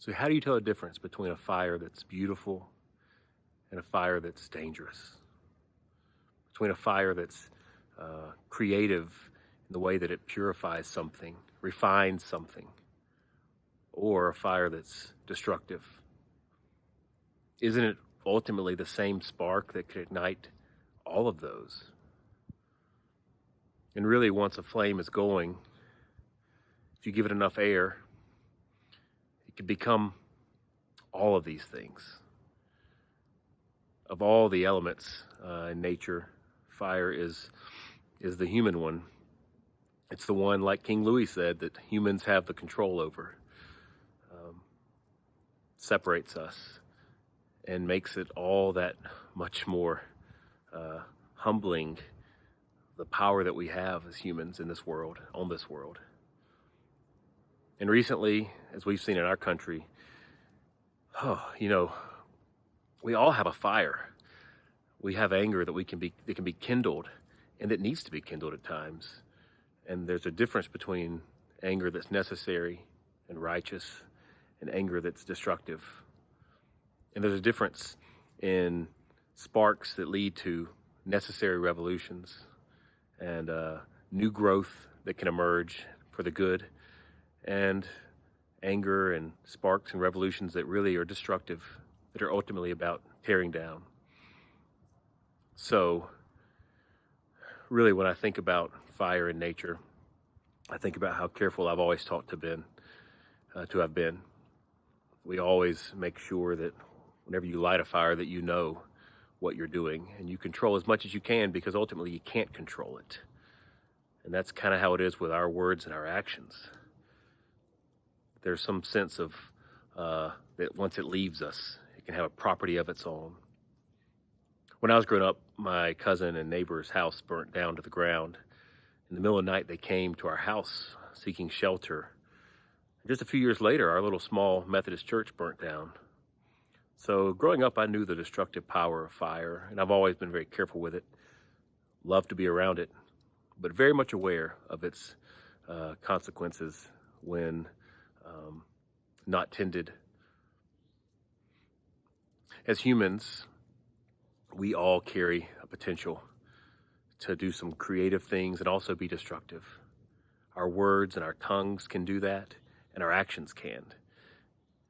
So how do you tell the difference between a fire that's beautiful and a fire that's dangerous? Between a fire that's creative in the way that it purifies something, refines something, or a fire that's destructive? Isn't it ultimately the same spark that could ignite all of those? And really, once a flame is going, if you give it enough air, it can become all of these things. Of all the elements in nature, fire is the human one. It's the one, like King Louie said, that humans have the control over. Separates us and makes it all that much more humbling, the power that we have as humans in this world, on this world. And recently, as we've seen in our country, we all have a fire. We have anger that can be kindled, and that needs to be kindled at times. And there's a difference between anger that's necessary and righteous and anger that's destructive. And there's a difference in sparks that lead to necessary revolutions and new growth that can emerge for the good, and anger and sparks and revolutions that really are destructive, that are ultimately about tearing down. So really, when I think about fire in nature, I think about how careful I've always taught to have been. We always make sure that whenever you light a fire, that you know what you're doing and you control as much as you can, because ultimately you can't control it. And that's kind of how it is with our words and our actions. There's some sense of that once it leaves us, it can have a property of its own. When I was growing up, my cousin and neighbor's house burnt down to the ground. In the middle of the night, they came to our house seeking shelter. Just a few years later, our little small Methodist church burnt down. So growing up, I knew the destructive power of fire, and I've always been very careful with it. Loved to be around it, but very much aware of its consequences when not tended. As humans, we all carry a potential to do some creative things and also be destructive. Our words and our tongues can do that, and our actions can.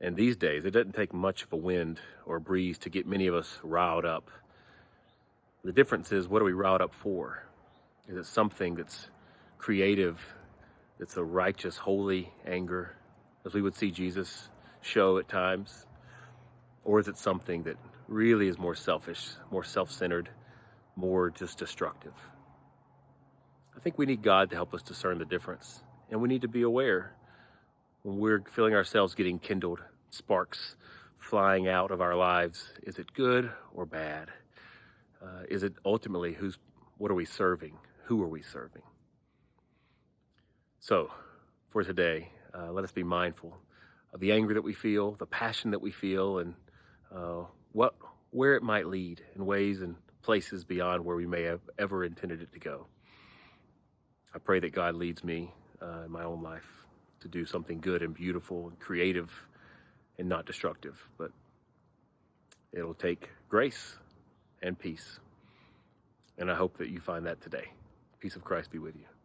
And these days, it doesn't take much of a wind or a breeze to get many of us riled up. The difference is, what are we riled up for? Is it something that's creative, that's a righteous, holy anger, as we would see Jesus show at times? Or is it something that really is more selfish, more self-centered, more just destructive? I think we need God to help us discern the difference. And we need to be aware when we're feeling ourselves getting kindled, sparks flying out of our lives. Is it good or bad? Is it ultimately what are we serving? Who are we serving? So for today, let us be mindful of the anger that we feel, the passion that we feel, and where it might lead in ways and places beyond where we may have ever intended it to go. I pray that God leads me in my own life to do something good and beautiful and creative and not destructive, but it'll take grace and peace. And I hope that you find that today. Peace of Christ be with you.